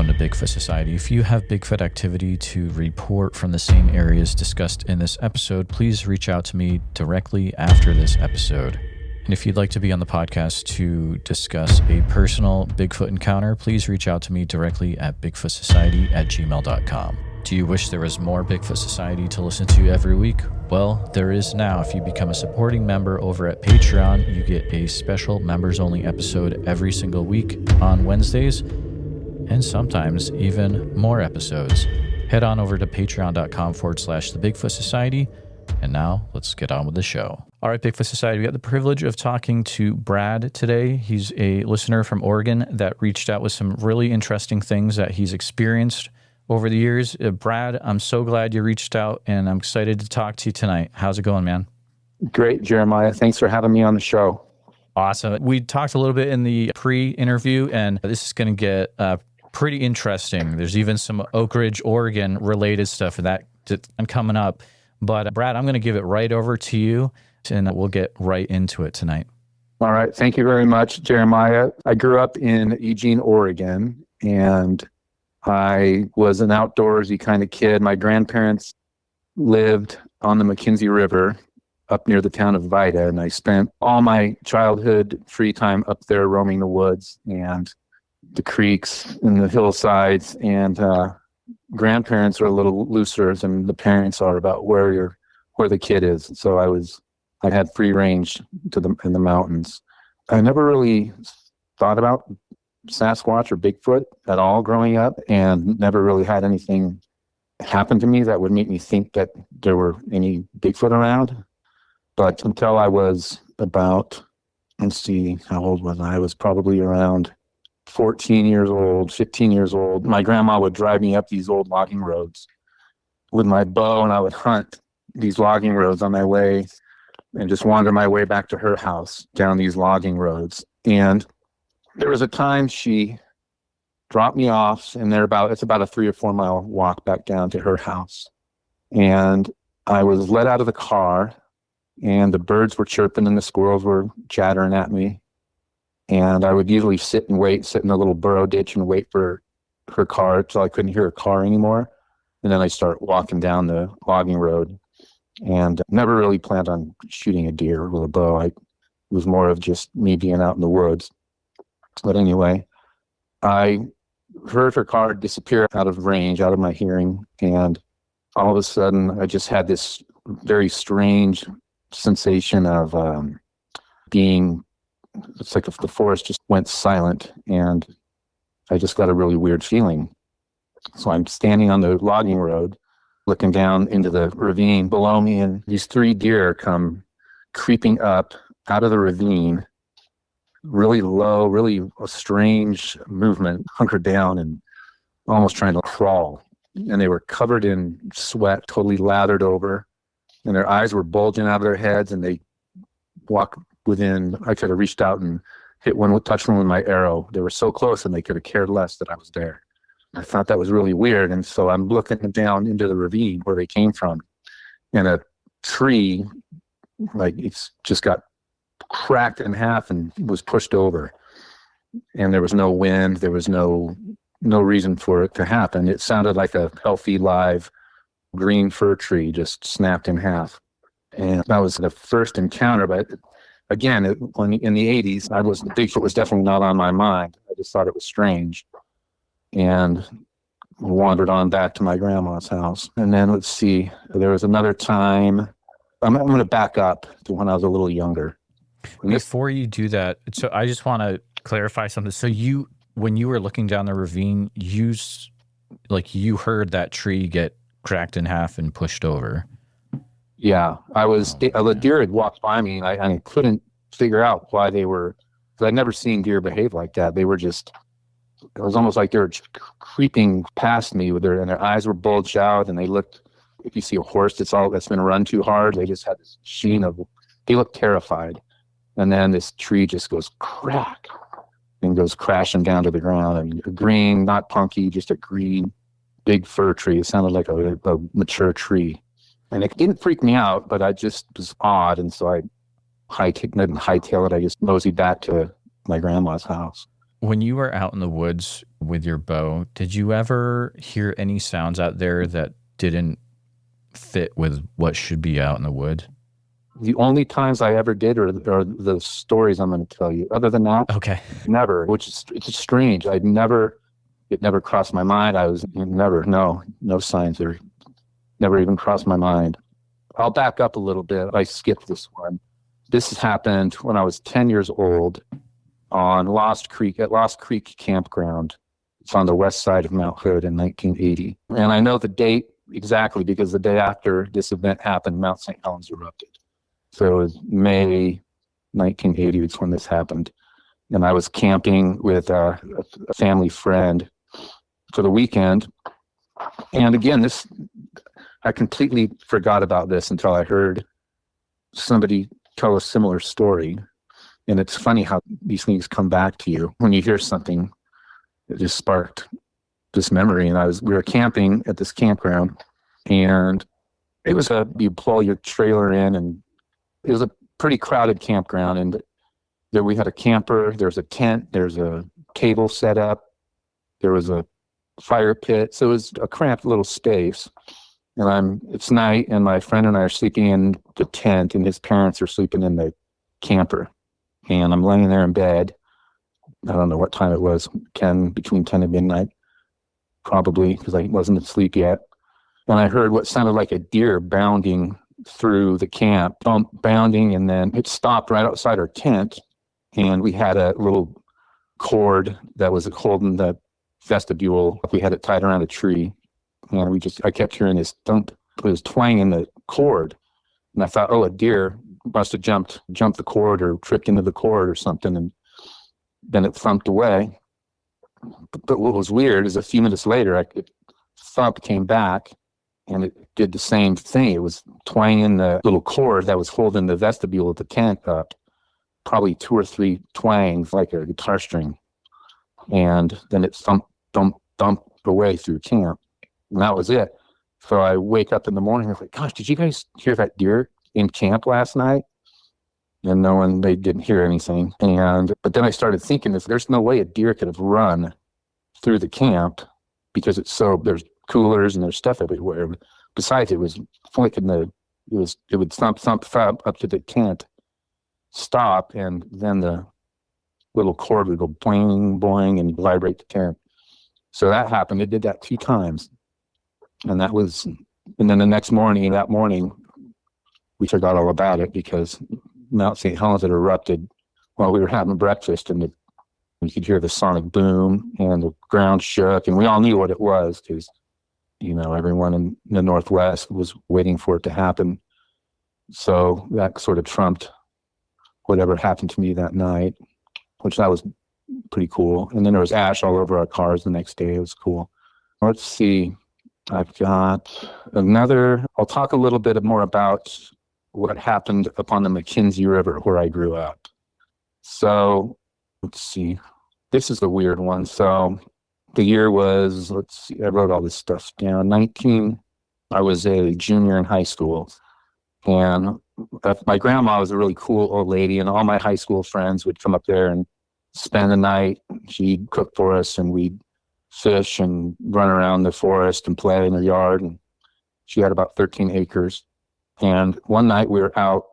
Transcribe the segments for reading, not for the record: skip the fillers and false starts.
Welcome to Bigfoot Society. If you have Bigfoot activity to report from the same areas discussed in this episode, please reach out to me directly after this episode. And if you'd like to be on the podcast to discuss a personal Bigfoot encounter, please reach out to me directly at bigfootsociety@gmail.com. Do you wish there was more Bigfoot Society to listen to every week? Well, there is now. If you become a supporting member over at Patreon, you get a special members-only episode every single week on Wednesdays, and sometimes even more episodes. Head on over to patreon.com/The Bigfoot Society. And now let's get on with the show. All right, Bigfoot Society, we got the privilege of talking to Brad today. He's a listener from Oregon that reached out with some really interesting things that he's experienced over the years. Brad, I'm so glad you reached out, and I'm excited to talk to you tonight. How's it going, man? Great, Jeremiah. Thanks for having me on the show. Awesome. We talked a little bit in the pre-interview, and this is going to get pretty interesting. There's even some Oak Ridge, Oregon related stuff that coming up. But Brad, I'm going to give it right over to you, and we'll get right into it tonight. All right. Thank you very much, Jeremiah. I grew up in Eugene, Oregon, and I was an outdoorsy kind of kid. My grandparents lived on the McKenzie River up near the town of Vida, and I spent all my childhood free time up there roaming the woods and the creeks and the hillsides, and grandparents are a little looser than the parents are about where the kid is. So I had free range in the mountains. I never really thought about Sasquatch or Bigfoot at all growing up, and never really had anything happen to me that would make me think that there were any Bigfoot around. But until I was about, let's see, how old was I? I was probably around 14 years old, 15 years old. My grandma would drive me up these old logging roads with my bow, and I would hunt these logging roads on my way and just wander my way back to her house down these logging roads. And there was a time she dropped me off, and it's about a 3 or 4 mile walk back down to her house. And I was let out of the car, and the birds were chirping and the squirrels were chattering at me. And I would usually sit in a little burrow ditch and wait for her car until I couldn't hear her car anymore. And then I start walking down the logging road, and never really planned on shooting a deer with a bow. It was more of just me being out in the woods. But anyway, I heard her car disappear out of range, out of my hearing, and all of a sudden I just had this very strange sensation of it's like if the forest just went silent, and I just got a really weird feeling. So I'm standing on the logging road, looking down into the ravine below me, and these 3 deer come creeping up out of the ravine, really low, really a strange movement, hunkered down and almost trying to crawl. And they were covered in sweat, totally lathered over, and their eyes were bulging out of their heads, and they walked within, I could have reached out and touched one with my arrow. They were so close, and they could have cared less that I was there. I thought that was really weird. And so I'm looking down into the ravine where they came from, and a tree, like it's just got cracked in half and was pushed over. And there was no wind. There was no reason for it to happen. It sounded like a healthy, live green fir tree just snapped in half. And that was the first encounter. But again, in the 80s, Bigfoot was definitely not on my mind. I just thought it was strange, and wandered on back to my grandma's house. And then let's see, there was another time. I'm going to back up to when I was a little younger. Before you do that, so I just want to clarify something. So when you were looking down the ravine, you heard that tree get cracked in half and pushed over. Yeah, the deer had walked by me, and I couldn't figure out why they were, because I'd never seen deer behave like that. They were it was almost like they were creeping past me and their eyes were bulged out, and they looked, if you see a horse that's been run too hard, they just had this sheen they looked terrified. And then this tree just goes crack and goes crashing down to the ground. And a green, not punky, just a green, big fir tree. It sounded like a mature tree. And it didn't freak me out, but I just was odd. And so I didn't hightail it. I just moseyed back to my grandma's house. When you were out in the woods with your bow, did you ever hear any sounds out there that didn't fit with what should be out in the wood? The only times I ever did are the stories I'm going to tell you. Other than that, Okay. never, which is, it's strange. It never crossed my mind. No signs or never even crossed my mind. I'll back up a little bit. I skipped this one. This has happened when I was 10 years old on Lost Creek Campground. It's on the west side of Mount Hood in 1980. And I know the date exactly because the day after this event happened, Mount St. Helens erupted. So it was May 1980 is when this happened. And I was camping with a family friend for the weekend. And again, I completely forgot about this until I heard somebody tell a similar story. And it's funny how these things come back to you when you hear something that just sparked this memory. And we were camping at this campground, and it was you pull your trailer in, and it was a pretty crowded campground. And there we had a camper, there's a tent, there's a table set up, there was a fire pit. So it was a cramped little space. And it's night, and my friend and I are sleeping in the tent, and his parents are sleeping in the camper. And I'm laying there in bed. I don't know what time it was, between 10 and midnight, probably, because I wasn't asleep yet. And I heard what sounded like a deer bounding through the camp, bounding, and then it stopped right outside our tent. And we had a little cord that was holding the vestibule. We had it tied around a tree. And I kept hearing this thump. It was twanging the cord. And I thought, oh, a deer must have jumped the cord or tripped into the cord or something. And then it thumped away. But what was weird is a few minutes later, thump came back, and it did the same thing. It was twanging the little cord that was holding the vestibule of the tent up, probably 2 or 3 twangs like a guitar string. And then it thumped away through camp. And that was it. So I wake up in the morning, I was like, gosh, did you guys hear that deer in camp last night? And they didn't hear anything. But then I started thinking, there's no way a deer could have run through the camp, because there's coolers and there's stuff everywhere. Besides, it was flicking it would thump up to the tent, stop, and then the little cord would go boing, boing, and vibrate the tent. So that happened. It did that 2 times. And then the next morning, we forgot all about it because Mount St. Helens had erupted while we were having breakfast, and you could hear the sonic boom, and the ground shook, and we all knew what it was because, everyone in the Northwest was waiting for it to happen. So that sort of trumped whatever happened to me that night, that was pretty cool. And then there was ash all over our cars the next day. It was cool. Let's see. I've got I'll talk a little bit more about what happened upon the McKenzie River where I grew up. So let's see. This is a weird one. So the year was, I wrote all this stuff down. I was a junior in high school. And my grandma was a really cool old lady, and all my high school friends would come up there and spend the night. She'd cook for us, and we'd fish and run around the forest and play in the yard. And she had about 13 acres. And one night we were out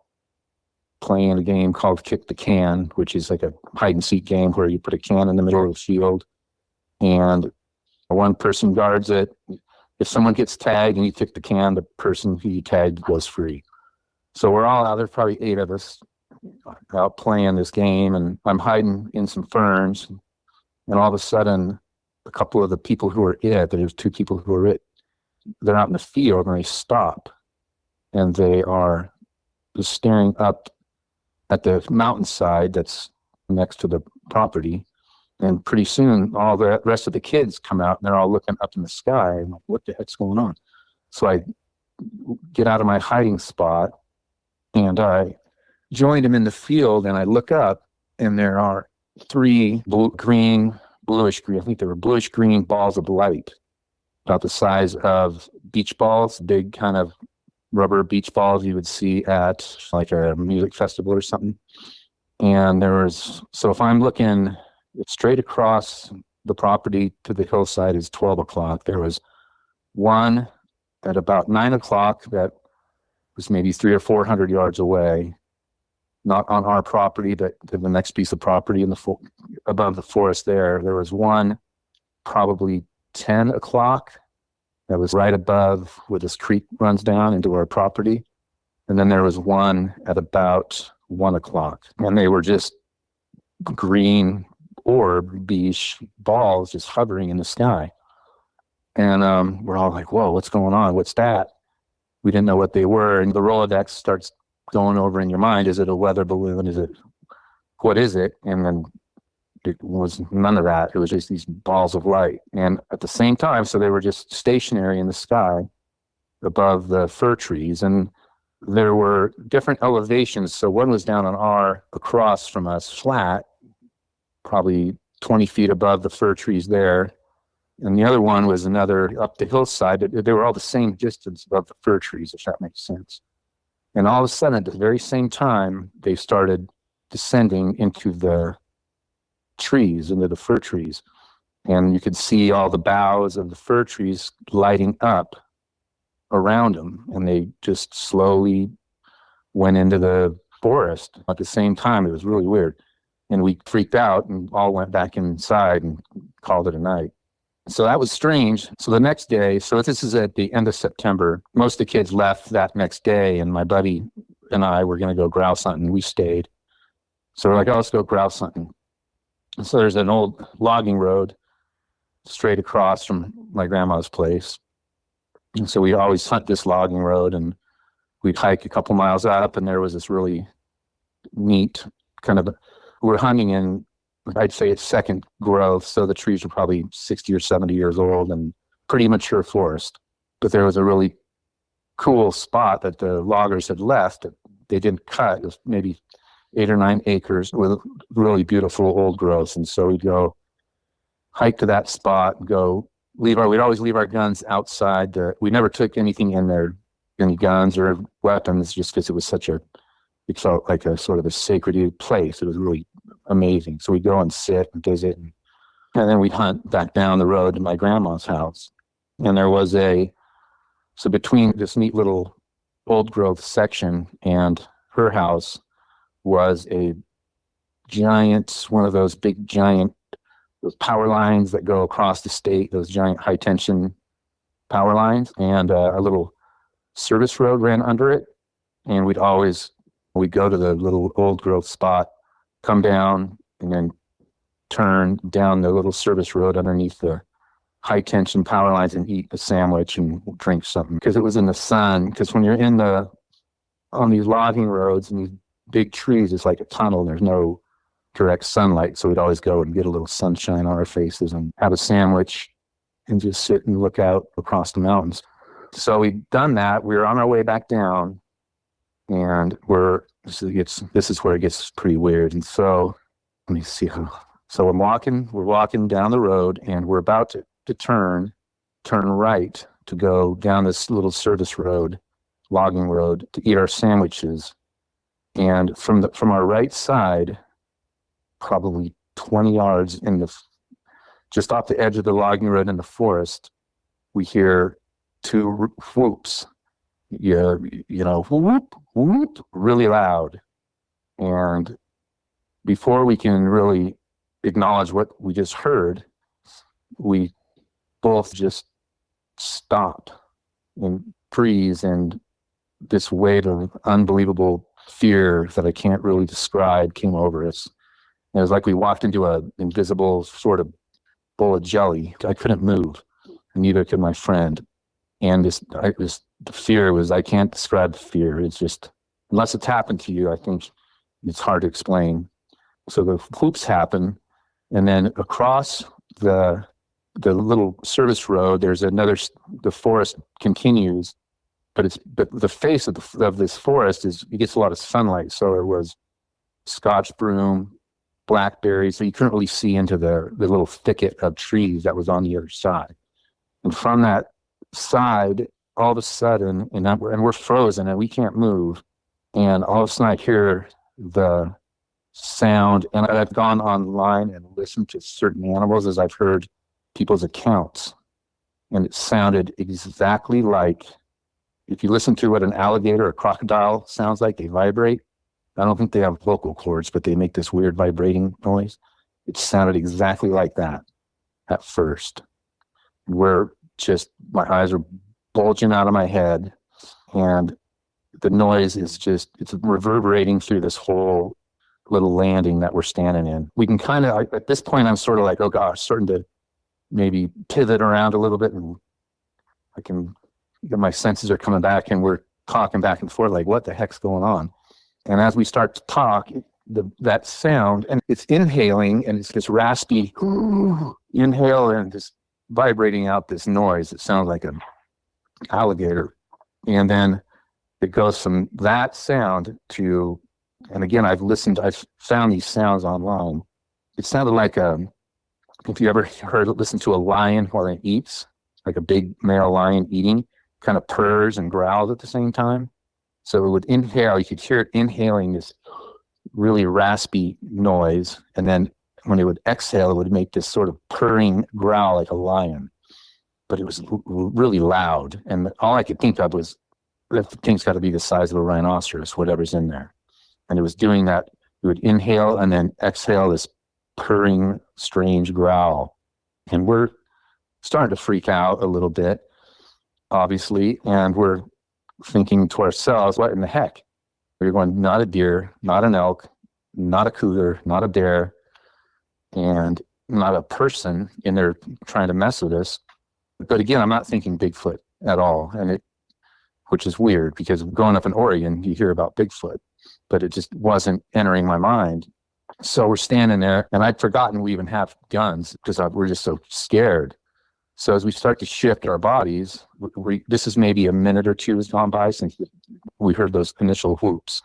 playing a game called Kick the Can, which is like a hide and seek game where you put a can in the middle of the field, and one person guards it. If someone gets tagged and you kick the can, the person who you tagged goes free. So we're all out there, probably 8 of us, out playing this game, and I'm hiding in some ferns. And all of a sudden, a couple of the people who were there's 2 people who were they're out in the field, and they stop. And they are just staring up at the mountainside that's next to the property. And pretty soon, all the rest of the kids come out, and they're all looking up in the sky. I'm like, what the heck's going on? So I get out of my hiding spot, and I joined them in the field, and I look up, and there are 3 bluish green, I think they were bluish green balls of light, about the size of beach balls, big kind of rubber beach balls you would see at like a music festival or something. And so if I'm looking straight across the property to the hillside is 12 o'clock. There was one at about 9 o'clock that was maybe 300 or 400 yards away, not on our property, but to the next piece of property in the above the forest there. There was one probably 10 o'clock that was right above where this creek runs down into our property. And then there was one at about 1 o'clock. And they were just green orb-ish balls just hovering in the sky. And we're all like, whoa, what's going on? What's that? We didn't know what they were. And the Rolodex starts going over in your mind. Is it a weather balloon? What is it? And then it was none of that. It was just these balls of light. And at the same time, so they were just stationary in the sky above the fir trees. And there were different elevations. So one was down across from us, flat, probably 20 feet above the fir trees there. And the other one was another up the hillside. They were all the same distance above the fir trees, if that makes sense. And all of a sudden, at the very same time, they started descending into the trees, into the fir trees. And you could see all the boughs of the fir trees lighting up around them. And they just slowly went into the forest at the same time. It was really weird. And we freaked out and all went back inside and called it a night. So that was strange. So the next day, so this is at the end of September, most of the kids left that next day, and my buddy and I were going to go grouse hunting. We stayed. So we're like, oh, let's go grouse hunting. And so there's an old logging road straight across from my grandma's place. And so we always hunt this logging road, and we'd hike a couple miles up, and there was this really neat kind of, we're hunting in, I'd say it's second growth, so the trees were probably 60 or 70 years old and pretty mature forest. But there was a really cool spot that the loggers had left that they didn't cut. It was maybe 8 or 9 acres with really beautiful old growth. And so we'd go hike to that spot, we'd always leave our guns outside. We never took anything in there, any guns or weapons, just because it felt like a sort of a sacred place. It was really amazing. So we'd go and sit and visit, and then we'd hunt back down the road to my grandma's house. And there was so between this neat little old growth section and her house was a giant, one of those big giant, those power lines that go across the state, those giant high tension power lines, and a little service road ran under it. And we'd go to the little old growth spot, come down, and then turn down the little service road underneath the high tension power lines and eat a sandwich and drink something. Because it was in the sun. Because when you're on these logging roads and these big trees, it's like a tunnel. There's no direct sunlight. So we'd always go and get a little sunshine on our faces and have a sandwich and just sit and look out across the mountains. So we'd done that. We were on our way back down, and this is where it gets pretty weird. And so let me see. So we're walking down the road, and we're about to turn right to go down this little service road, logging road, to eat our sandwiches. And from our right side, probably 20 yards just off the edge of the logging road in the forest, we hear 2 whoops. Whoop, whoop, really loud. And before we can really acknowledge what we just heard, we both just stopped and freeze, and this wave of unbelievable fear that I can't really describe came over us. It was like we walked into an invisible sort of bowl of jelly. I couldn't move, and neither could my friend. And the fear was, I can't describe the fear. It's just, unless it's happened to you, I think it's hard to explain. So the whoops happen, and then across the little service road, the forest continues, but the face of this forest it gets a lot of sunlight. So it was Scotch broom, blackberries, so you couldn't really see into the little thicket of trees that was on the other side. And from that side, all of a sudden, and we're frozen and we can't move, and all of a sudden I hear the sound. And I've gone online and listened to certain animals as I've heard people's accounts. And it sounded exactly like, if you listen to what an alligator or crocodile sounds like, they vibrate. I don't think they have vocal cords, but they make this weird vibrating noise. It sounded exactly like that at first, where just my eyes are bulging out of my head, and the noise is just, it's reverberating through this whole little landing that we're standing in. We can kind of, at this point, I'm sort of like, oh gosh, starting to maybe pivot around a little bit, and my senses are coming back, and we're talking back and forth like, what the heck's going on? And as we start to talk, that sound, and it's inhaling, and it's this raspy inhale and just vibrating out this noise. It sounds like an alligator. And then it goes from that sound to, and again, I've found these sounds online. It sounded like, if you ever listened to a lion while it eats, like a big male lion eating, kind of purrs and growls at the same time. So it would inhale, you could hear it inhaling this really raspy noise. And then when it would exhale, it would make this sort of purring growl like a lion. But it was really loud. And all I could think of was, that thing's got to be the size of a rhinoceros, whatever's in there. And it was doing that. It would inhale and then exhale this purring, strange growl. And we're starting to freak out a little bit, obviously. And we're thinking to ourselves, what in the heck? We're going, not a deer, not an elk, not a cougar, not a bear, and not a person in there trying to mess with us. But again, I'm not thinking Bigfoot at all. Which is weird, because growing up in Oregon, you hear about Bigfoot, but it just wasn't entering my mind. So we're standing there, and I'd forgotten we even have guns because we're just so scared. So as we start to shift our bodies, this is maybe a minute or two has gone by since we heard those initial whoops.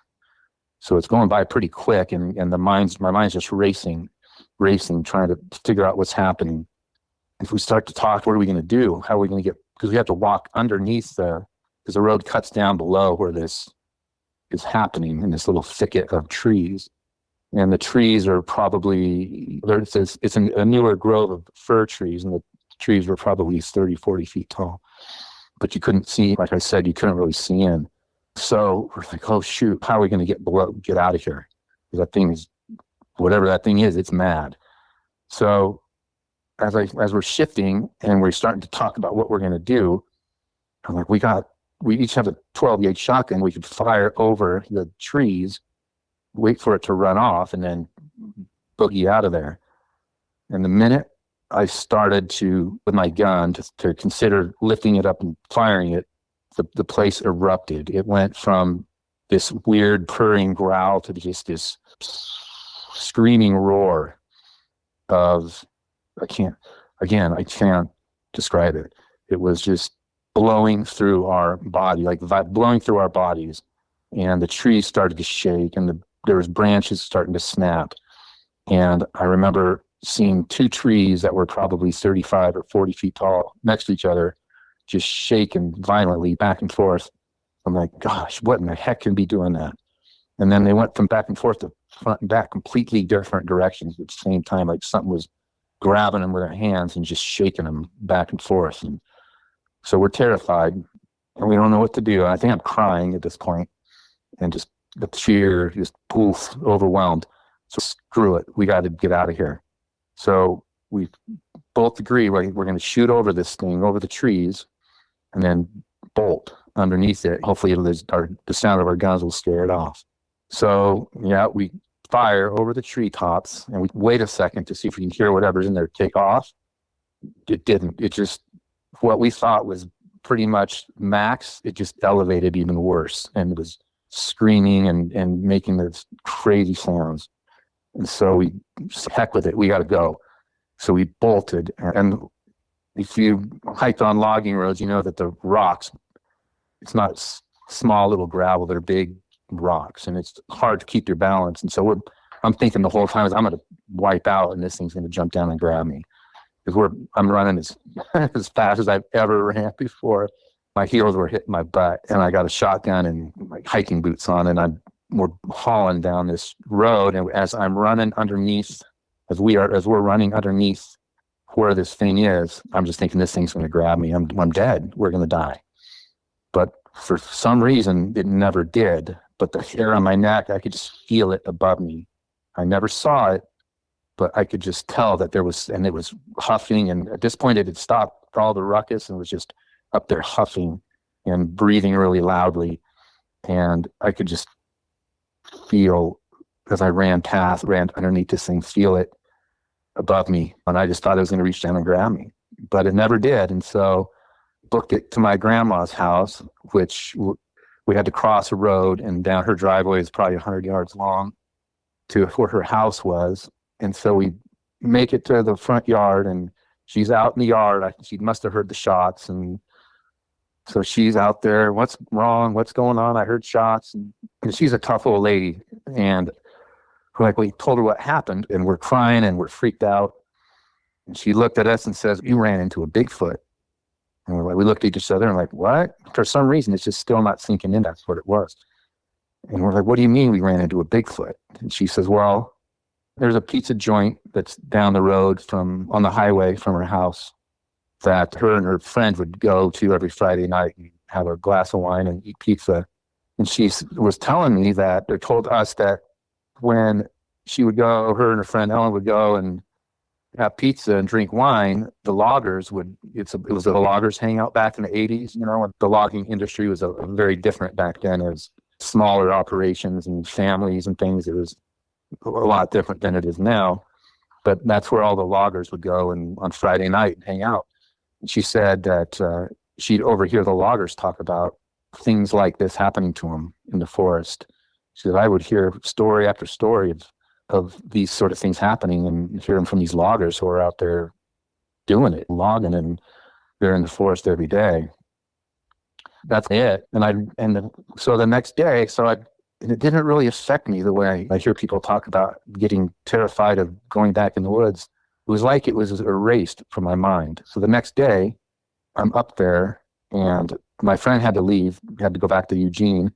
So it's going by pretty quick, and my mind's just racing, trying to figure out what's happening. If we start to talk, what are we going to do? How are we going to get, because we have to walk underneath because the road cuts down below where this is happening in this little thicket of trees. And the trees are probably, it's a newer grove of fir trees, and the trees were probably 30, 40 feet tall. But you couldn't see, like I said, you couldn't really see in. So we're like, oh shoot, how are we going to get out of here? Because that thing is, whatever that thing is, it's mad. So as we're shifting and we're starting to talk about what we're going to do, I'm like, we each have a 12-gauge shotgun. We could fire over the trees, wait for it to run off, and then boogie out of there. And the minute I started with my gun to consider lifting it up and firing it, the place erupted. It went from this weird purring growl to just this screaming roar of, I can't describe it. It was just blowing through our body, like blowing through our bodies. And the trees started to shake, and there was branches starting to snap. And I remember seeing two trees that were probably 35 or 40 feet tall next to each other, just shaking violently back and forth. I'm like, gosh, what in the heck can be doing that? And then they went from back and forth to front and back, completely different directions at the same time, like something was grabbing them with their hands and just shaking them back and forth. And so we're terrified, and we don't know what to do. I think I'm crying at this point, and just the fear, just poof, overwhelmed. So screw it, we got to get out of here. So we both agree we're going to shoot over this thing, over the trees, and then bolt underneath it. Hopefully the sound of our guns will scare it off. So yeah, we fire over the treetops, and we wait a second to see if we can hear whatever's in there take off. It didn't. It just, what we thought was pretty much max, it just elevated even worse, and it was screaming and making those crazy sounds. And so we, heck with it, we got to go. So we bolted. And if you hiked on logging roads, you know that the rocks, it's not small little gravel, they're big rocks, and it's hard to keep your balance. And so I'm thinking the whole time is I'm going to wipe out, and this thing's going to jump down and grab me. Because I'm running as fast as I've ever ran before. My heels were hitting my butt, and I got a shotgun and my hiking boots on, and I'm we're hauling down this road, and as I'm running underneath, as we're running underneath where this thing is, I'm just thinking this thing's going to grab me. I'm dead. We're going to die. But for some reason, it never did. But the hair on my neck, I could just feel it above me. I never saw it, but I could just tell that there was, and it was huffing. And at this point, it had stopped all the ruckus and was just up there huffing and breathing really loudly. And I could just feel, as I ran underneath this thing, feel it above me. And I just thought it was going to reach down and grab me, but it never did. And so booked it to my grandma's house, which we had to cross a road, and down her driveway is probably 100 yards long to where her house was. And so we make it to the front yard, and she's out in the yard. She must have heard the shots. And so she's out there. What's wrong? What's going on? I heard shots. And she's a tough old lady. And we told her what happened, and we're crying and we're freaked out. And she looked at us and says, "You ran into a Bigfoot." And we looked at each other and what? For some reason, it's just still not sinking in. That's what it was. And we're like, "What do you mean we ran into a Bigfoot?" And she says, "Well, there's a pizza joint that's down the road on the highway from her house that her and her friend would go to every Friday night and have a glass of wine and eat pizza." And she was telling me that, they told us that when she would go, her and her friend Helen would go and have pizza and drink wine, the loggers it was a loggers hangout back in the 80s, when the logging industry was a very different back then. It was smaller operations and families and things. It was a lot different than it is now. But that's where all the loggers would go and on Friday night and hang out. And she said that she'd overhear the loggers talk about things like this happening to them in the forest. She said, I would hear story after story of these sort of things happening, and hear them from these loggers who are out there doing it, logging, and they're in the forest every day. That's it. So the next day, and it didn't really affect me the way I hear people talk about getting terrified of going back in the woods. It was like it was erased from my mind. So the next day, I'm up there, and my friend had to leave, had to go back to Eugene.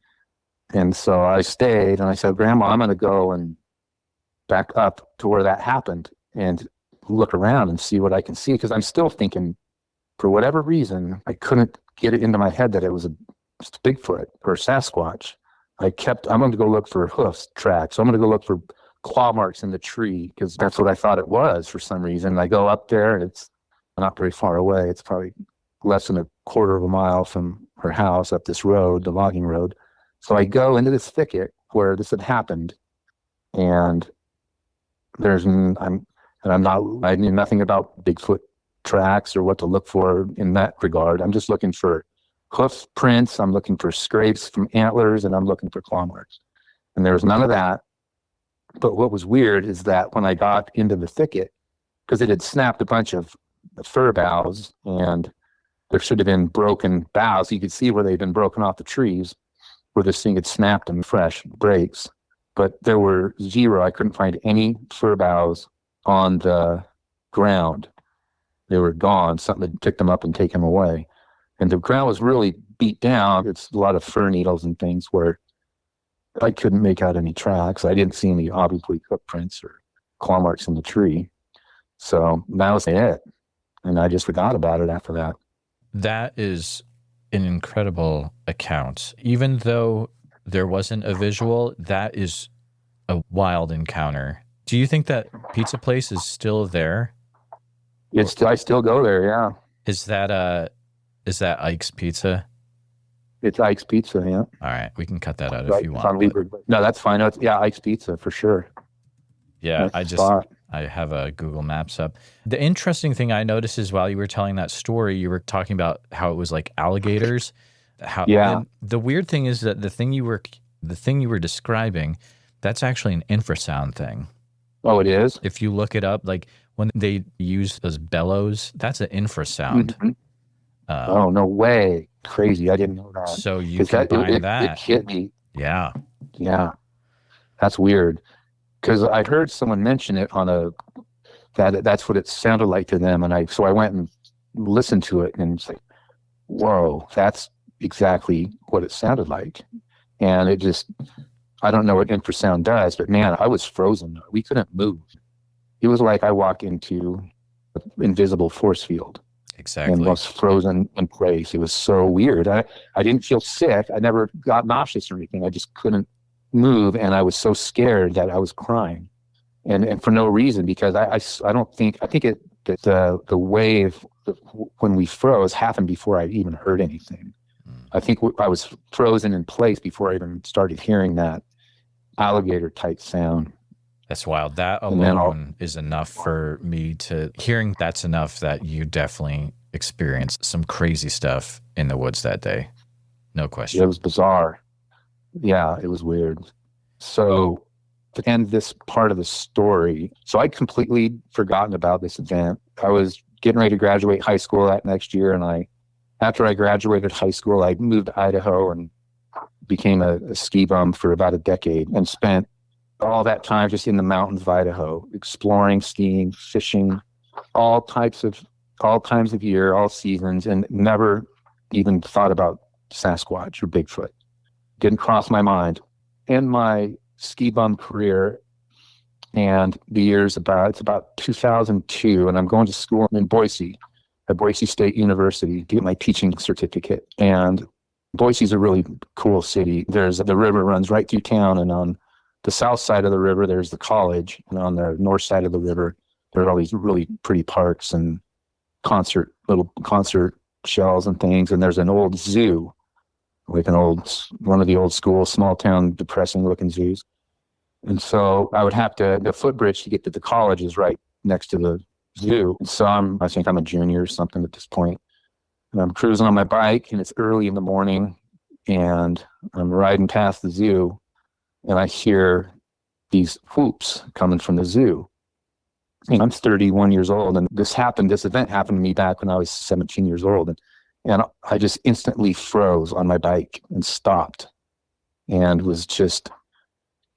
And so I stayed, and I said, "Grandma, I'm going to go and back up to where that happened and look around and see what I can see." Because I'm still thinking, for whatever reason, I couldn't get it into my head that it was a Bigfoot or Sasquatch. I'm going to go look for hoof tracks. I'm going to go look for claw marks in the tree, because that's what I thought it was for some reason. I go up there, and it's not very far away. It's probably less than a quarter of a mile from her house up this road, the logging road. So I go into this thicket where this had happened, and I knew nothing about Bigfoot tracks or what to look for in that regard. I'm just looking for hoof prints. I'm looking for scrapes from antlers, and I'm looking for claw marks. And there was none of that. But what was weird is that when I got into the thicket, because it had snapped a bunch of fir boughs, and there should have been broken boughs. You could see where they'd been broken off the trees, where this thing had snapped in fresh breaks. But there were zero. I couldn't find any fir boughs on the ground. They were gone. Something had picked them up and taken them away. And the ground was really beat down. It's a lot of fir needles and things where I couldn't make out any tracks. I didn't see any obviously footprints or claw marks in the tree. So that was it. And I just forgot about it after that. That is an incredible account. Even though there wasn't a visual, that is a wild encounter. Do you think that pizza place is still there? I still go there, yeah. Is that Ike's Pizza? It's Ike's Pizza, yeah. All right, we can cut that out if you want. No, that's fine. Yeah, Ike's Pizza for sure. Yeah, I have a Google Maps up. The interesting thing I noticed is while you were telling that story, you were talking about how it was like alligators. The weird thing is that the thing you were describing, that's actually an infrasound thing. Oh, it is? If you look it up, like when they use those bellows, that's an infrasound. Mm-hmm. Oh, no way. Crazy. I didn't know that. So you combine that. It hit me. Yeah. Yeah. That's weird. Because I heard someone mention it that's what it sounded like to them. And so I went and listened to it, and it's like, whoa, that's exactly what it sounded like. And it just I don't know what infrasound does, but man, I was frozen. We couldn't move. It was like I walked into an invisible force field Exactly. and was frozen in place. It was so weird. I didn't feel sick. I never got nauseous or anything. I just couldn't move, and I was so scared that I was crying, and for no reason, because I don't think, I think that the wave when we froze happened before I even heard anything. I think I was frozen in place before I even started hearing that alligator type sound. That's wild. That alone is enough for me to hearing. That's enough that you definitely experienced some crazy stuff in the woods that day. No question. It was bizarre. Yeah, it was weird. So to end this part of the story, so I'd completely forgotten about this event. I was getting ready to graduate high school that next year, and after I graduated high school, I moved to Idaho and became a ski bum for about a decade, and spent all that time just in the mountains of Idaho, exploring, skiing, fishing, all times of year, all seasons, and never even thought about Sasquatch or Bigfoot. Didn't cross my mind. In my ski bum career, and the year's it's about 2002, and I'm going to school in Boise, at Boise State University, to get my teaching certificate. And Boise's a really cool city. The river runs right through town, and on the south side of the river, there's the college, and on the north side of the river, there are all these really pretty parks and little concert shells and things. And there's an old zoo, like one of the old school, small town, depressing looking zoos. And so I would have the footbridge to get to the college is right next to the zoo. So I think I'm a junior or something at this point. And I'm cruising on my bike, and it's early in the morning, and I'm riding past the zoo, and I hear these whoops coming from the zoo. And I'm 31 years old, and this event happened to me back when I was 17 years old. And I just instantly froze on my bike and stopped, and was just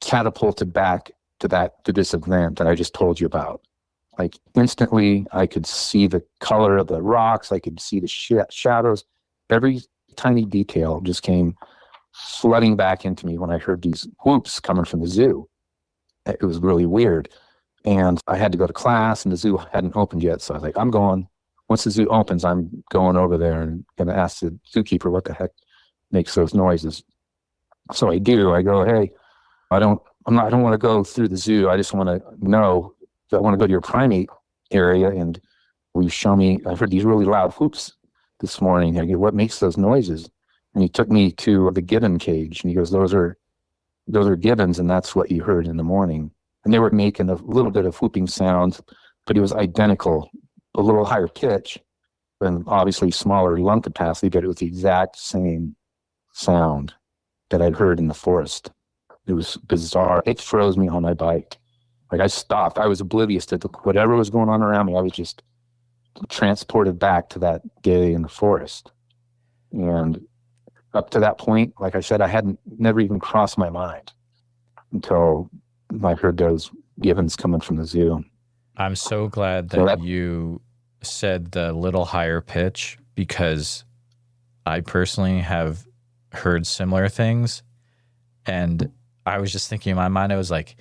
catapulted back to this event that I just told you about. Like instantly, I could see the color of the rocks. I could see the shadows. Every tiny detail just came flooding back into me when I heard these whoops coming from the zoo. It was really weird. And I had to go to class, and the zoo hadn't opened yet. So I was like, I'm going. Once the zoo opens, I'm going over there and going to ask the zookeeper what the heck makes those noises. So I do. I go, hey, I don't want to go through the zoo. I just want to know if I want to go to your primate area, and will you show me? I heard these really loud whoops this morning. I go, what makes those noises? And he took me to the gibbon cage, and he goes, those are gibbons, and that's what you heard in the morning. And they were making a little bit of whooping sounds, but it was identical, a little higher pitch, and obviously smaller lung capacity, but it was the exact same sound that I'd heard in the forest. It was bizarre. It froze me on my bike. Like I stopped. I was oblivious to whatever was going on around me. I was just transported back to that day in the forest. And up to that point, like I said, I hadn't never even crossed my mind until I heard those gibbons coming from the zoo. I'm so glad that you said the little higher pitch, because I personally have heard similar things. And I was just thinking in my mind, I was like,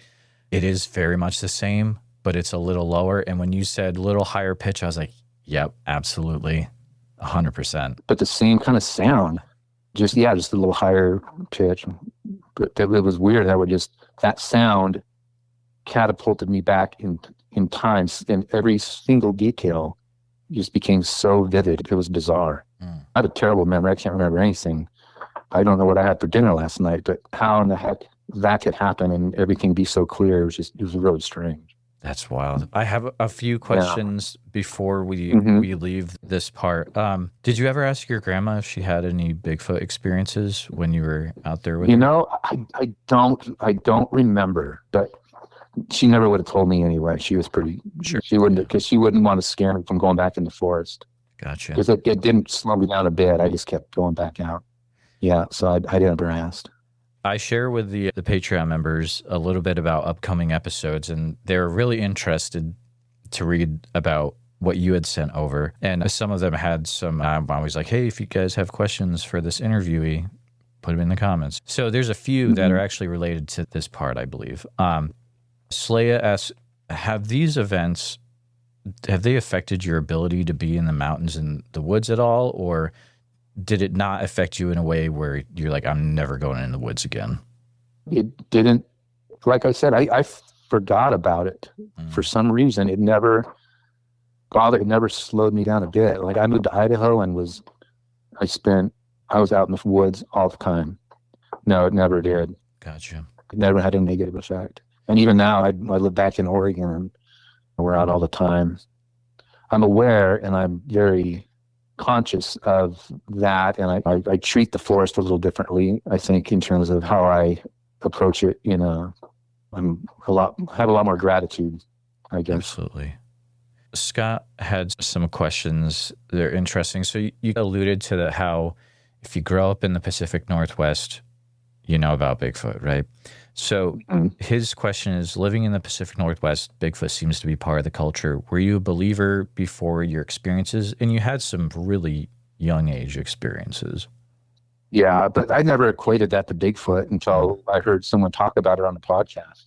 it is very much the same, but it's a little lower. And when you said little higher pitch, I was like, yep, absolutely, 100%. But the same kind of sound, just a little higher pitch. But it was weird. That sound catapulted me back in time, and every single detail just became so vivid. It was bizarre. I have a terrible memory. I can't remember anything. I don't know what I had for dinner last night, but how in the heck that could happen and everything be so clear, it was really strange. That's wild. I have a few questions before we leave this part. Did you ever ask your grandma if she had any Bigfoot experiences when you were out there with her? You know, I don't remember, but she never would have told me anyway. She was pretty sure. She wouldn't, because she wouldn't want to scare me from going back in the forest. Gotcha. Because it didn't slow me down a bit. I just kept going back out. Yeah, so I never asked. I share with the Patreon members a little bit about upcoming episodes, and they're really interested to read about what you had sent over. And some of them had some, I'm always like, hey, if you guys have questions for this interviewee, Put them in the comments. So there's a few that are actually related to this part, I believe. Slaya asks, have these events, have they affected your ability to be in the mountains and the woods at all? Or did it not affect you in a way where you're like, I'm never going in the woods again? It didn't, like I said, I forgot about it. For some reason. It never slowed me down a bit. Like I moved to Idaho and I was out in the woods all the time. No, it never did. Gotcha. It never had a negative effect. And even now, I live back in Oregon and we're out all the time. I'm aware and I'm very conscious of that. And I treat the forest a little differently, I think, in terms of how I approach it. You know, have a lot more gratitude, I guess. Absolutely. Scott had some questions. They're interesting. So you alluded to how if you grow up in the Pacific Northwest, you know about Bigfoot, right? So his question is, living in the Pacific Northwest, Bigfoot seems to be part of the culture. Were you a believer before your experiences? And you had some really young age experiences. Yeah, but I never equated that to Bigfoot until I heard someone talk about it on the podcast.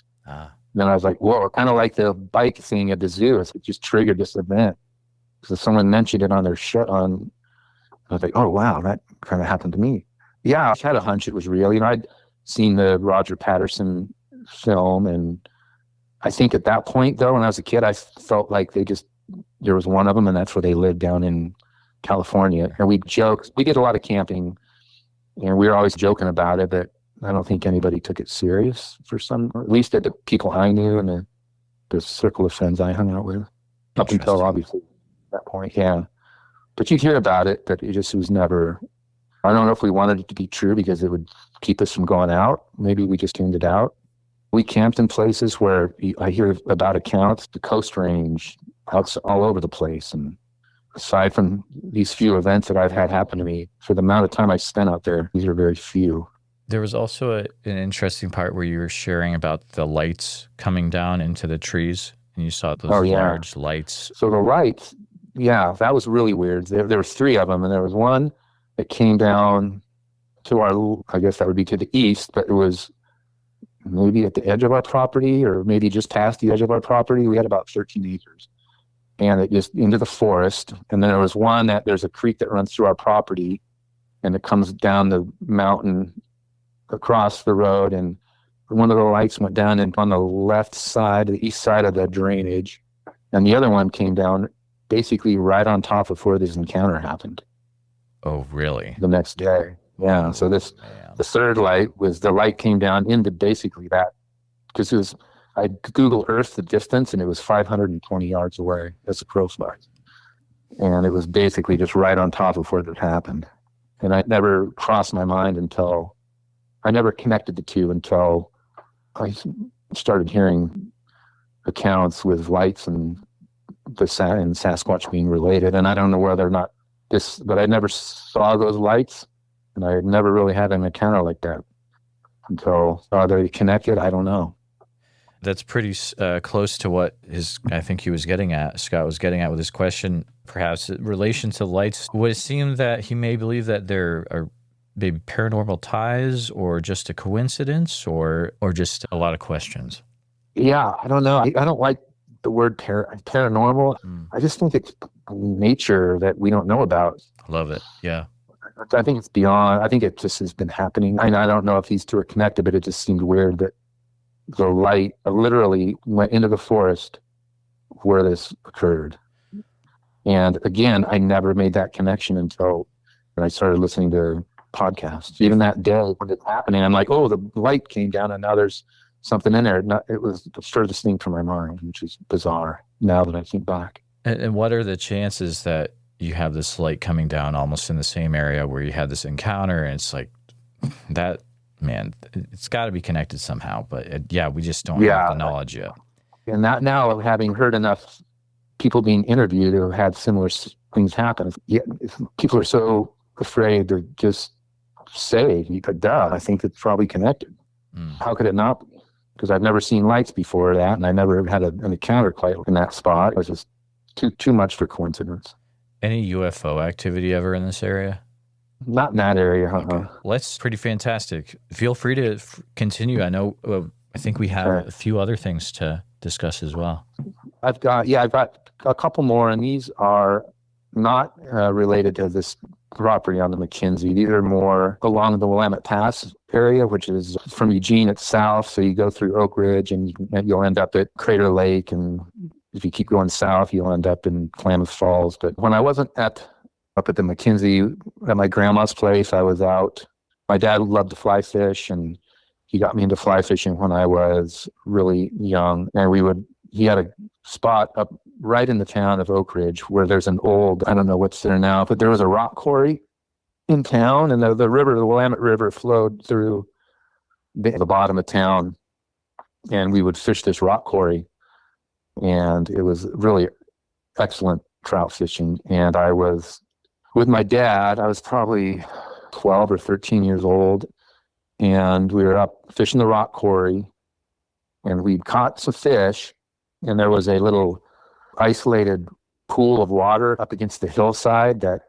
Then I was like, whoa, kind of like the bike thing at the zoo. It just triggered this event. So someone mentioned it on their show. I was like, oh, wow, that kind of happened to me. Yeah, I had a hunch it was real. You know, I'd seen the Roger Patterson film. And I think at that point, though, when I was a kid, I felt like there was one of them, and that's where they lived down in California. And we joked. We did a lot of camping, and we were always joking about it, but I don't think anybody took it serious or at least at the people I knew and the circle of friends I hung out with. Up until obviously that point, yeah. But you'd hear about it, but it just was never, I don't know if we wanted it to be true because it would keep us from going out. Maybe we just tuned it out. We camped in places where I hear about accounts, the Coast Range, all over the place. And aside from these few events that I've had happen to me, for the amount of time I spent out there, these are very few. There was also an interesting part where you were sharing about the lights coming down into the trees, and you saw those large lights. So the lights, yeah, that was really weird. There were three of them, and there was one that came down to I guess that would be to the east, but it was maybe at the edge of our property or maybe just past the edge of our property. We had about 13 acres. And it just into the forest. And then there was one there's a creek that runs through our property, and it comes down the mountain across the road, and one of the lights went down and on the left side, the east side of the drainage, and the other one came down basically right on top of where this encounter happened. Oh, really? The next day. Yeah. So the third light was the light came down into basically that, because I Google Earth the distance, and it was 520 yards away as a crow flies. And it was basically just right on top of where that happened. And it never crossed my mind I never connected the two until I started hearing accounts with lights and Sasquatch being related. And I don't know whether or not but I never saw those lights, and I had never really had an encounter like that until, are they connected? I don't know. That's pretty close to what I think he was getting at, Scott was getting at with his question. Perhaps in relation to lights, would it seem that he may believe that there are maybe paranormal ties, or just a coincidence, or just a lot of questions? Yeah, I don't know. I don't like the word paranormal. I just think it's nature that we don't know about. Love it. Yeah. I think it's beyond. I think it just has been happening. I don't know if these two are connected, but it just seemed weird that the light literally went into the forest where this occurred. And again, I never made that connection until I started listening to podcasts. Even that day when it's happening, I'm like, oh, the light came down and now there's something in there. It was furthest thing from my mind, which is bizarre now that I think back. And what are the chances that you have this light coming down almost in the same area where you had this encounter, and it's like that, man, it's got to be connected somehow. But we just don't have the knowledge yet. And that now, having heard enough people being interviewed who have had similar things happen, people are so afraid to just say, duh, I think it's probably connected. How could it not be? Because I've never seen lights before that, and I never had an encounter quite in that spot. It was just too much for coincidence. Any UFO activity ever in this area? Not in that area. Okay. Well, that's pretty fantastic. Feel free to continue. I know, I think we have a few other things to discuss as well. I've got a couple more, and these are not related to this property on the McKenzie. These are more along the Willamette Pass area, which is from Eugene at south. So you go through Oak Ridge and you'll end up at Crater Lake. And if you keep going south, you'll end up in Klamath Falls. But when I wasn't up at the McKenzie at my grandma's place, I was out. My dad loved to fly fish, and he got me into fly fishing when I was really young. And he had a spot up right in the town of Oak Ridge where there's an old, I don't know what's there now, but there was a rock quarry in town, and the Willamette River flowed through the bottom of town, and we would fish this rock quarry, and it was really excellent trout fishing. And I was with my dad. I was probably 12 or 13 years old, and we were up fishing the rock quarry, and we'd caught some fish, and there was a little isolated pool of water up against the hillside that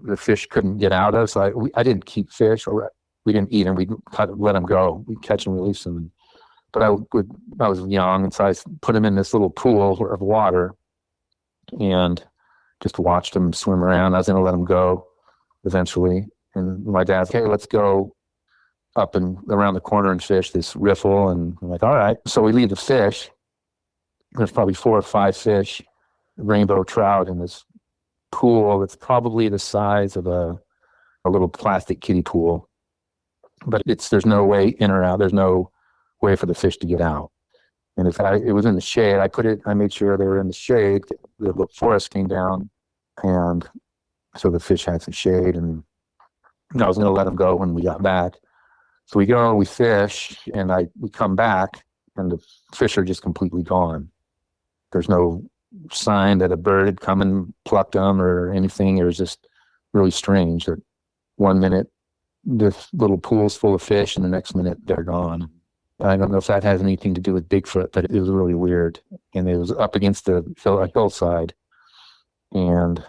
the fish couldn't get out of. So I didn't keep fish, or we didn't eat them. We'd let them go. We'd catch and release them. But I was young, and so I put them in this little pool of water and just watched them swim around. I was going to let them go eventually. And my dad's, hey, let's go up and around the corner and fish this riffle. And I'm like, all right. So we leave the fish. There's probably 4 or 5 fish, rainbow trout, in this pool that's probably the size of a little plastic kiddie pool. But there's no way in or out. There's no way for the fish to get out. And it was in the shade. I made sure they were in the shade. The forest came down, and so the fish had some shade, and I was going to let them go when we got back. So we go, we fish, and we come back, and the fish are just completely gone. There's no sign that a bird had come and plucked them or anything. It was just really strange that one minute this little pool's full of fish, and the next minute they're gone. I don't know if that has anything to do with Bigfoot, but it was really weird. And it was up against a hillside, and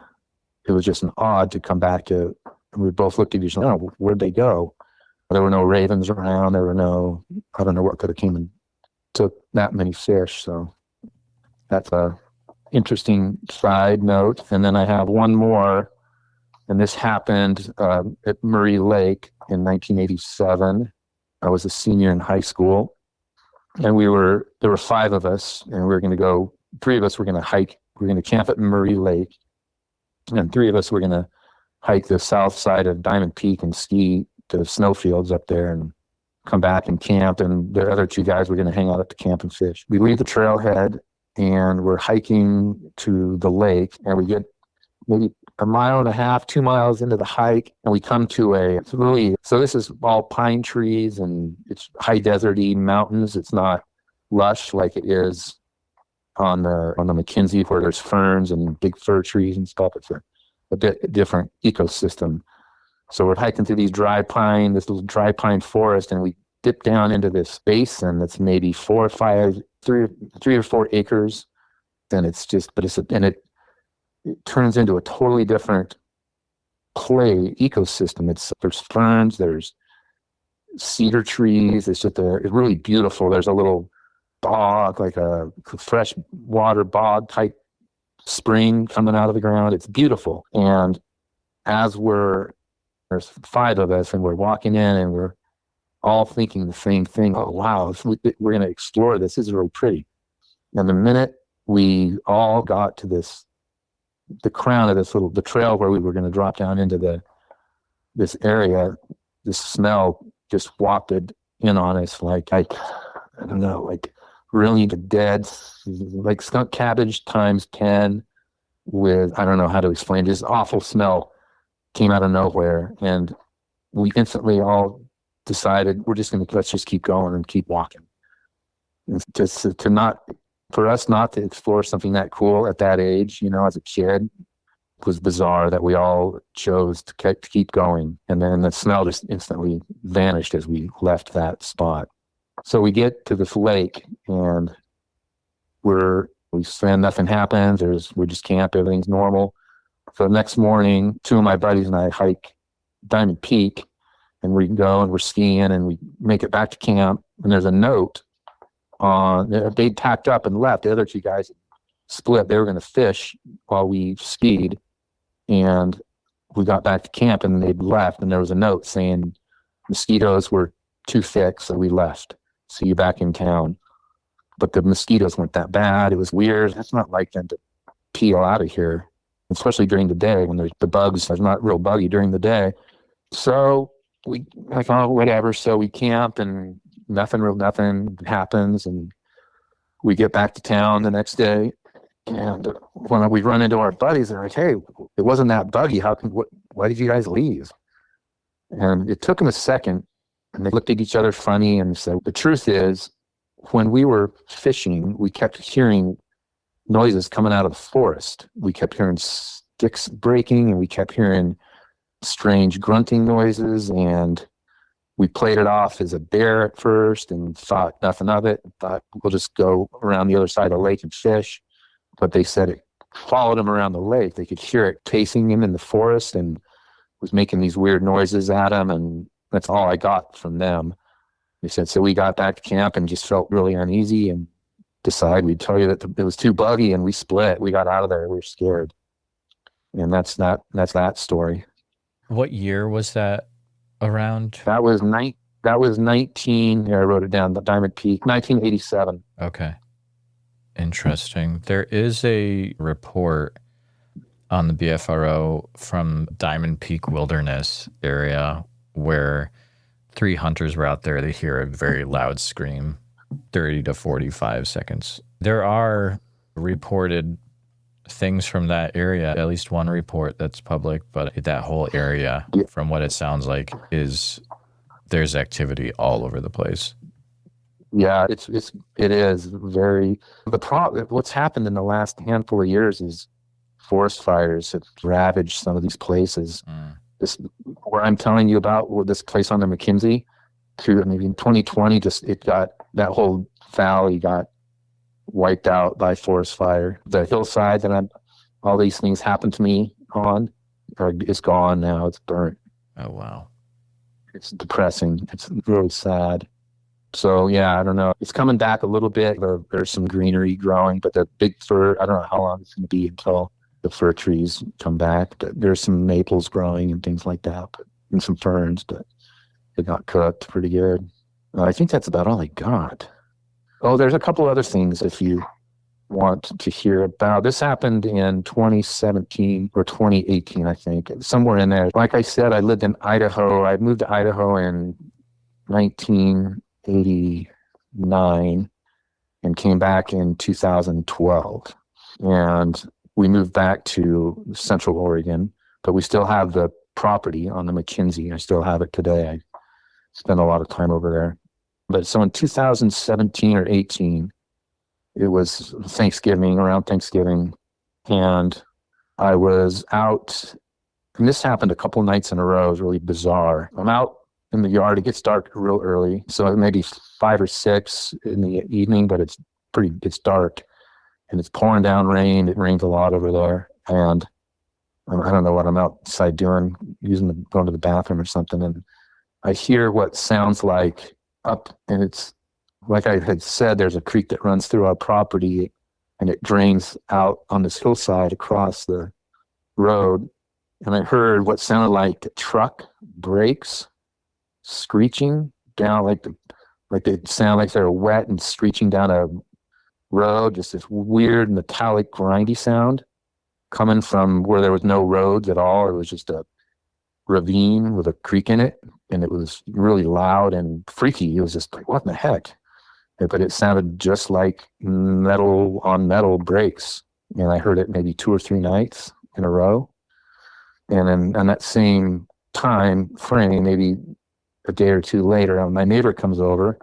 it was just an odd to come back to. We both looked at each other. Oh, where'd they go? There were no ravens around. There were no, I don't know what could have came and took that many fish. So that's a interesting side note. And then I have one more, and this happened at Murray Lake in 1987. I was a senior in high school, and there were 5 of us, and we were going to go, 3 of us were going to hike. We were going to camp at Murray Lake, and 3 of us were going to hike the south side of Diamond Peak and ski the snowfields up there and come back and camp. And the other 2 guys were going to hang out at the camp and fish. We leave the trailhead, and we're hiking to the lake, and we get maybe 1.5 miles, 2 miles into the hike, and we come to so this is all pine trees, and it's high deserty mountains. It's not lush like it is on the McKenzie, where there's ferns and big fir trees and stuff. It's a bit different ecosystem. So we're hiking through this little dry pine forest, and we dip down into this basin that's maybe 3 or 4 acres. And it turns into a totally different ecosystem. There's ferns, there's cedar trees. It's really beautiful. There's a little bog, like a fresh water bog type spring coming out of the ground. It's beautiful. And there's 5 of us, and we're walking in, and we're all thinking the same thing. Oh, wow, we're going to explore this. This is really pretty. And the minute we all got to the crown of the trail where we were going to drop down into this area, the smell just wafted in on us like really dead, like skunk cabbage times 10 with, I don't know how to explain, this awful smell came out of nowhere. And we instantly all decided let's just keep going and keep walking. And just for us not to explore something that cool at that age, as a kid, was bizarre that we all chose to keep going. And then the smell just instantly vanished as we left that spot. So we get to this lake, and we swim, nothing happens. We just camp, everything's normal. So the next morning, 2 of my buddies and I hike Diamond Peak, and we go and we're skiing and we make it back to camp. And there's a note on, they packed up and left. The other two guys split. They were going to fish while we skied. And we got back to camp and they'd left. And there was a note saying mosquitoes were too thick, so we left. See you back in town. But the mosquitoes weren't that bad. It was weird. It's not like them to peel out of here, especially during the day when there's the bugs. There's not real buggy during the day. So we like, oh, whatever. So we camp and nothing happens. And we get back to town the next day. And when we run into our buddies, they're like, hey, it wasn't that buggy. Why did you guys leave? And it took them a second. And they looked at each other funny and said, the truth is, when we were fishing, we kept hearing noises coming out of the forest. We kept hearing sticks breaking and we kept hearing strange grunting noises. And we played it off as a bear at first and thought nothing of it. Thought we'll just go around the other side of the lake and fish. But they said it followed them around the lake. They could hear it pacing him in the forest and was making these weird noises at him. And that's all I got from them. They said, so we got back to camp and just felt really uneasy and decided we'd tell you that it was too buggy and we split. We got out of there. We were scared. And that's that story. What year was that around? That was 19, I wrote it down, the Diamond Peak, 1987. Okay. Interesting. There is a report on the BFRO from Diamond Peak Wilderness area where 3 hunters were out there. They hear a very loud scream, 30 to 45 seconds. There are reported things from that area, at least one report that's public, but that whole area, from what it sounds like, there's activity all over the place. Yeah, it is very. What's happened in the last handful of years is forest fires have ravaged some of these places. This, where I'm telling you about, this place on the McKenzie, maybe in 2020, that whole valley got wiped out by forest fire. The hillside that all these things happened to me on, it's gone now. It's burnt. Oh, wow. It's depressing. It's really sad. So, yeah, I don't know. It's coming back a little bit. There's some greenery growing, but the big fir, I don't know how long it's going to be until the fir trees come back. But there's some maples growing and things like that, and some ferns, but they got cooked pretty good. I think that's about all I got. Oh, there's a couple other things if you want to hear about. This happened in 2017 or 2018, I think, somewhere in there. Like I said, I lived in Idaho. I moved to Idaho in 1989 and came back in 2012. And we moved back to Central Oregon, but we still have the property on the McKenzie. I still have it today. I spent a lot of time over there. But so in 2017 or 18, it was around Thanksgiving, and I was out, and this happened a couple nights in a row. It was really bizarre. I'm out in the yard. It gets dark real early, so maybe 5 or 6 in the evening, but it's dark, and it's pouring down rain. It rains a lot over there, and I don't know what I'm outside doing, going to the bathroom or something, and I hear what sounds like up, and it's like I had said, there's a creek that runs through our property and it drains out on this hillside across the road. And I heard what sounded like a truck brakes screeching down, like they sound like they're wet and screeching down a road, just this weird metallic grindy sound coming from where there was no roads at all. It was just a ravine with a creek in it, and it was really loud and freaky. It was just like, what in the heck? But it sounded just like metal on metal brakes, and I heard it maybe 2 or 3 nights in a row. And then on that same time frame, maybe a day or 2 later, my neighbor comes over,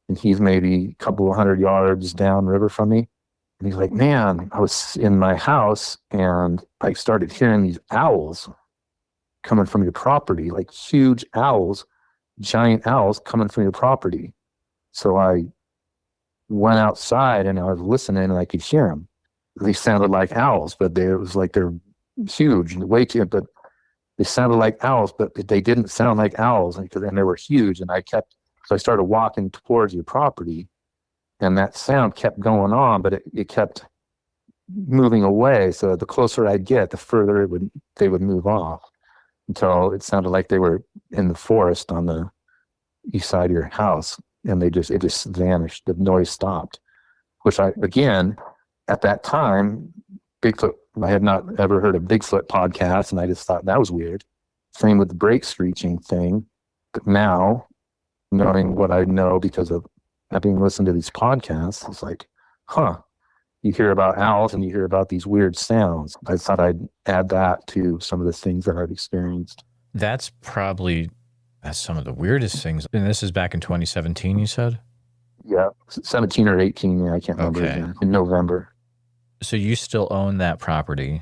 and he's maybe a couple of 100 yards downriver from me, and he's like, man, I was in my house and I started hearing these owls coming from your property, like huge owls, giant owls coming from your property. So I went outside and I was listening and I could hear them. They sounded like owls, but it was like they're huge and way too, but they sounded like owls, but they didn't sound like owls, and they were huge. And so I started walking towards your property, and that sound kept going on, but it kept moving away. So the closer I'd get, the further they would move off, until it sounded like they were in the forest on the east side of your house, and it just vanished. The noise stopped, which again, at that time, Bigfoot, I had not ever heard of Bigfoot podcasts, and I just thought that was weird. Same with the brake screeching thing. But now, knowing what I know because of having listened to these podcasts, it's like, you hear about owls and you hear about these weird sounds. I thought I'd add that to some of the things that I've experienced. That's some of the weirdest things. And this is back in 2017, you said? Yeah, 17 or 18, I can't remember. Okay. In November. So you still own that property?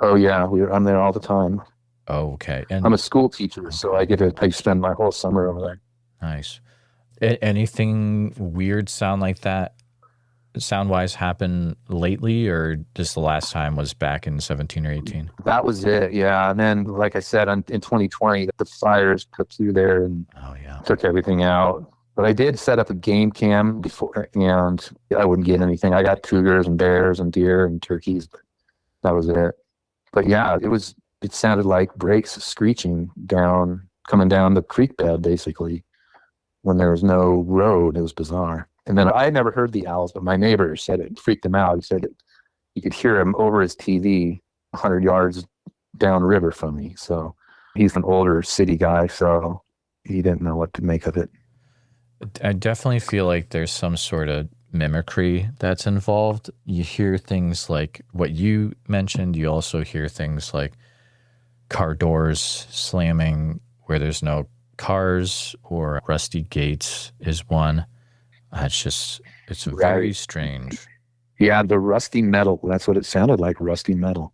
Oh yeah, I'm there all the time. Oh, okay. And I'm a school teacher, so I spend my whole summer over there. Nice. Anything weird sound-wise happen lately, or just the last time was back in 17 or 18? That was it, yeah. And then, like I said, in 2020, the fires took through there and took everything out. But I did set up a game cam before, and I wouldn't get anything. I got cougars and bears and deer and turkeys, but that was it. But yeah, it sounded like brakes screeching coming down the creek bed, basically, when there was no road. It was bizarre. And then I had never heard the owls, but my neighbor said it freaked him out. He said you could hear him over his TV 100 yards downriver from me. So he's an older city guy, so he didn't know what to make of it. I definitely feel like there's some sort of mimicry that's involved. You hear things like what you mentioned. You also hear things like car doors slamming where there's no cars, or rusty gates is one. It's very strange. Yeah, the rusty metal. That's what it sounded like, rusty metal.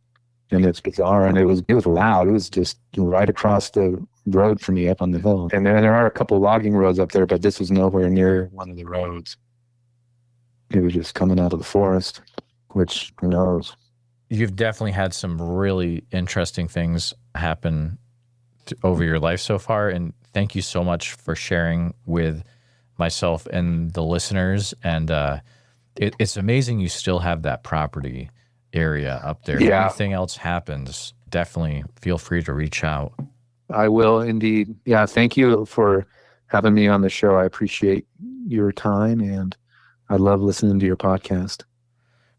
And it's bizarre, and it was loud. It was just right across the road from me up on the hill. And then there are a couple logging roads up there, but this was nowhere near one of the roads. It was just coming out of the forest, which, who knows? You've definitely had some really interesting things happen over your life so far, and thank you so much for sharing with myself and the listeners. And it's amazing you still have that property area up there. Yeah. If anything else happens, definitely feel free to reach out. I will indeed. Yeah, thank you for having me on the show. I appreciate your time, and I love listening to your podcast.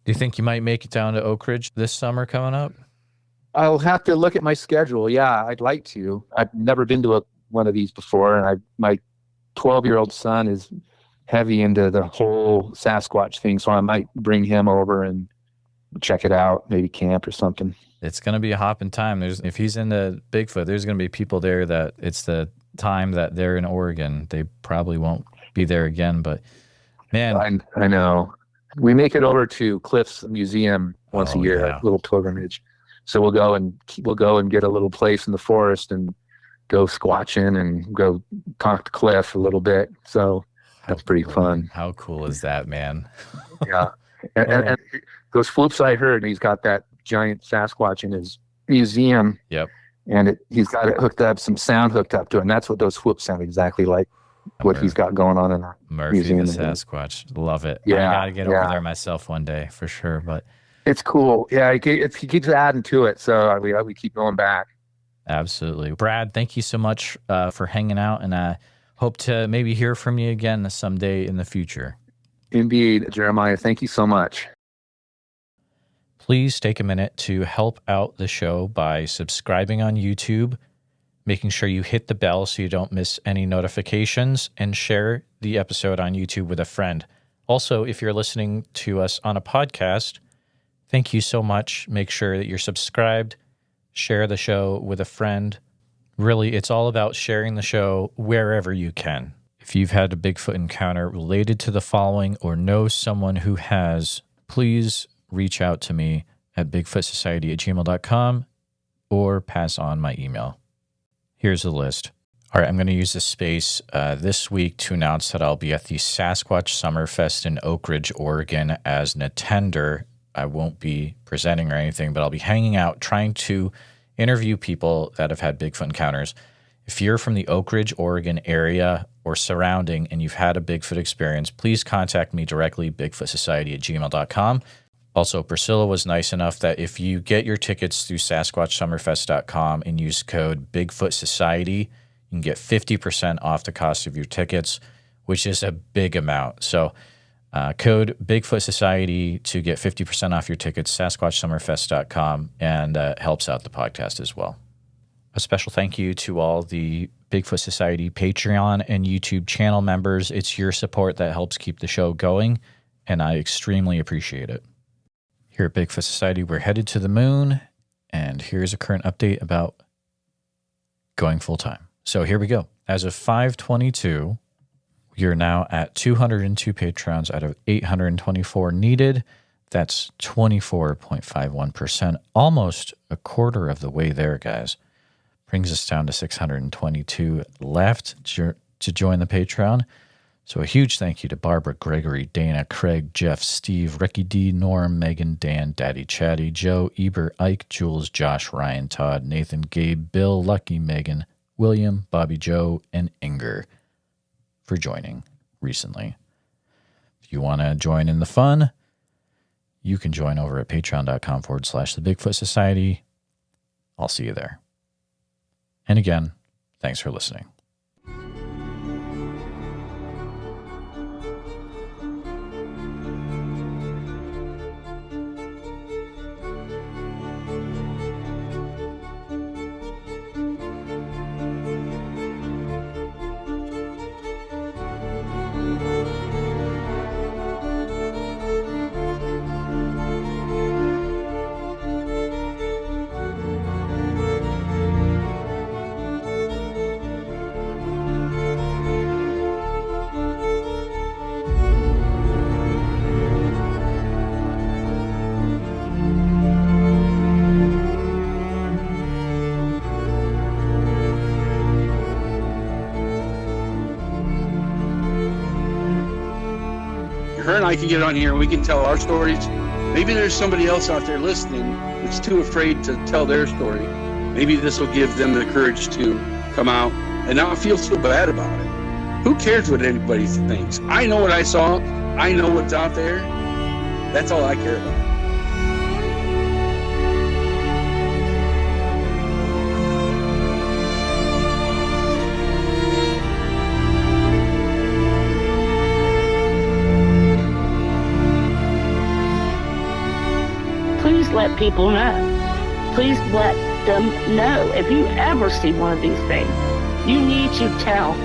Do you think you might make it down to Oak Ridge this summer coming up? I'll have to look at my schedule. Yeah, I'd like to. I've never been to one of these before, and my 12-year-old son is heavy into the whole Sasquatch thing, so I might bring him over and check it out, maybe camp or something. It's going to be a hopping time. If he's into Bigfoot, there's going to be people there that it's the time that they're in Oregon. They probably won't be there again, but man. I know. We make it over to Cliff's Museum once a year, a little pilgrimage. So we'll go and get a little place in the forest and go squatching and go talk to Cliff a little bit. So that's pretty fun. How cool is that, man? Yeah. And those floops I heard, he's got that giant Sasquatch in his museum. Yep. And he's got it hooked up, some sound hooked up to it. And that's what those whoops sound exactly like, what he's got going on in our Murphy museum. The Sasquatch. Love it. Yeah. I got to get over there myself one day for sure. But it's cool. Yeah. He keeps adding to it. So we keep going back. Absolutely. Brad, thank you so much for hanging out, and I hope to maybe hear from you again someday in the future. Indeed, Jeremiah. Thank you so much. Please take a minute to help out the show by subscribing on YouTube, making sure you hit the bell so you don't miss any notifications, and share the episode on YouTube with a friend. Also, if you're listening to us on a podcast, thank you so much. Make sure that you're subscribed. Share the show with a friend. Really, it's all about sharing the show wherever you can. If you've had a Bigfoot encounter related to the following or know someone who has, please reach out to me at bigfootsociety@gmail.com or pass on my email. Here's the list. All right, I'm going to use this space this week to announce that I'll be at the Sasquatch Summerfest in Oak Ridge, Oregon as an attender. I won't be presenting or anything, but I'll be hanging out, trying to interview people that have had Bigfoot encounters. If you're from the Oak Ridge, Oregon area or surrounding and you've had a Bigfoot experience, please contact me directly, bigfootsociety@gmail.com. Also, Priscilla was nice enough that if you get your tickets through SasquatchSummerfest.com and use code Bigfoot Society, you can get 50% off the cost of your tickets, which is a big amount. So code Bigfoot Society to get 50% off your tickets, SasquatchSummerfest.com, and helps out the podcast as well. A special thank you to all the Bigfoot Society Patreon and YouTube channel members. It's your support that helps keep the show going, and I extremely appreciate it. Here at Bigfoot Society, we're headed to the moon, and here's a current update about going full-time. So here we go. As of 5/22, we are now at 202 patrons out of 824 needed. That's 24.51%, almost a quarter of the way there, guys. Brings us down to 622 left to join the Patreon. So a huge thank you to Barbara, Gregory, Dana, Craig, Jeff, Steve, Ricky D, Norm, Megan, Dan, Daddy Chatty, Joe, Eber, Ike, Jules, Josh, Ryan, Todd, Nathan, Gabe, Bill, Lucky, Megan, William, Bobby Joe, and Inger for joining recently. If you want to join in the fun, you can join over at patreon.com/the Bigfoot Society. I'll see you there. And again, thanks for listening. Her and I can get on here and we can tell our stories. Maybe there's somebody else out there listening that's too afraid to tell their story. Maybe this will give them the courage to come out and not feel so bad about it. Who cares what anybody thinks? I know what I saw. I know what's out there. That's all I care about. Please let people know. Please let them know. If you ever see one of these things, you need to tell.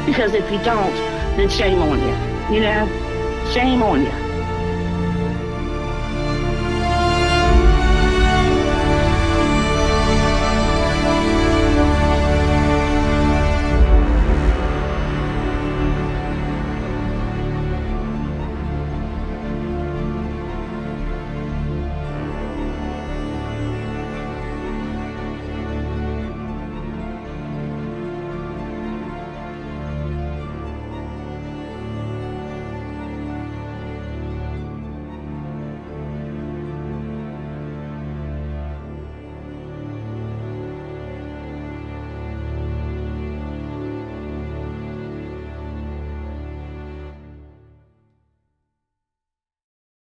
Because if you don't, then shame on you. You know? Shame on you.